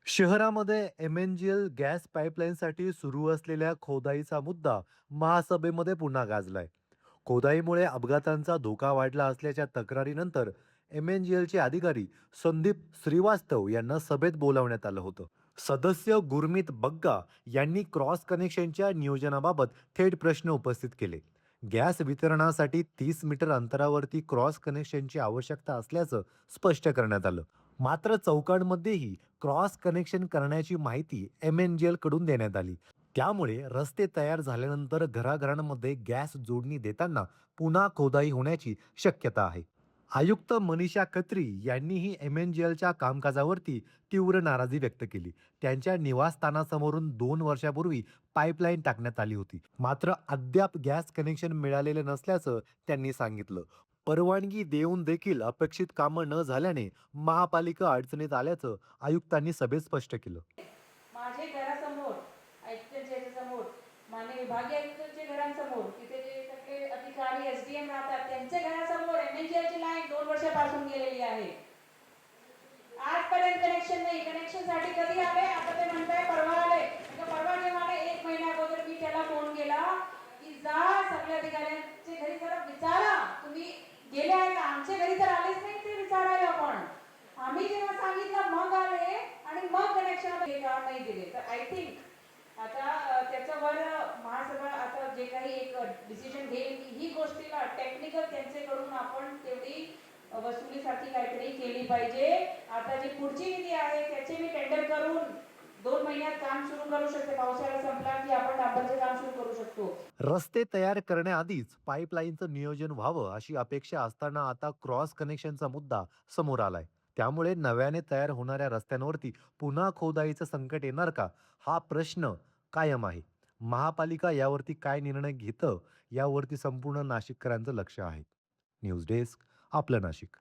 शहरामध्ये MNGL gas पाईपलाईनसाठी सुरू असलेल्या खोदाईचा मुद्दा महासभेमध्ये पुन्हा गाजलाय. खोदाईमुळे अपघातांचा धोका वाढला असल्याच्या तक्रारीनंतर एमएनजीएलचे अधिकारी संदीप श्रीवास्तव यांना सभेत बोलावण्यात आलं होतं. सदस्य गुरमीत बग्गा यांनी क्रॉस कनेक्शनच्या नियोजनाबाबत थेट प्रश्न उपस्थित केले. गॅस वितरणासाठी 30 मीटर अंतरावरती क्रॉस कनेक्शनची आवश्यकता असल्याचं स्पष्ट करण्यात आलं. मात्र चौकांमध्येही क्रॉस कनेक्शन करण्याची माहिती एमएनजीएल कडून देण्यात आली. त्यामुळे रस्ते तयार झाल्यानंतर घराघरांमध्ये गॅस जोडणी देताना पुन्हा खोदाई होण्याची शक्यता आहे. आयुक्त मनीषा खत्री यांनीही एमएनजीएलच्या कामकाजावरती तीव्र नाराजी व्यक्त केली. त्यांच्या निवासस्थानासमोरून 2 वर्षापूर्वी पाईपलाईन टाकण्यात आली होती. मात्र अद्याप गॅस कनेक्शन मिळालेलं नसल्याचं त्यांनी सांगितलं. परवानगी देऊन देखील अपेक्षित कामं न झाल्याने महापालिका अडचणीत आल्याचं आयुक्तांनी सभेत स्पष्ट केलं. माझे घरासमोर आयुक्तांच्या समोर माननीय विभागीय आयुक्तांच्या घरांसमोर तिथे जे सगळे अधिकारी एसडीएम राहतात त्यांच्या घरासमोर एमएनजीएलची लाईन 2 वर्षापासून गेलेली आहे. आजपर्यंत कनेक्शन नाही. कनेक्शनसाठी कधी आले? आता ते म्हणताय परवा आले. परवा जेव्हा आले 1 महिना अगोदर मी त्याला फोन केला की जा सगळ्या अधिकाऱ्यांचे घरी जरा विचारा तुम्ही गेले आहे का. आमच्या घरी तर आलेच नाही ते विचारायला. आपण आम्ही जेव्हा सांगितलं मग आले आणि मग कनेक्शन नाही दिले. तर आय थिंक आता त्याच्यावर महासभा आता जे काही एक डिसिजन घेईल की ही गोष्टीला टेक्निकल त्यांच्याकडून आपण तेवढी वसुलीसाठी काहीतरी केली पाहिजे. आता जी पुढची निधी आहे त्याचे मी टेंडर करून 2 महिन्यात काम सुरू करू शकते. पावसाळा संपला की आपण डांबरचे काम सुरू करू शकतो. रस्ते तयार करण्याआधीच पाईपलाईनचं नियोजन व्हावं अशी अपेक्षा असताना आता क्रॉस कनेक्शनचा मुद्दा समोर आलाय. त्यामुळे नव्याने तयार होणाऱ्या रस्त्यांवरती पुन्हा खोदाईचं संकट येणार का, हा प्रश्न कायम आहे. महापालिका यावरती काय निर्णय घेतं यावरती संपूर्ण नाशिककरांचं लक्ष आहे. न्यूज डेस्क, आपलं नाशिक.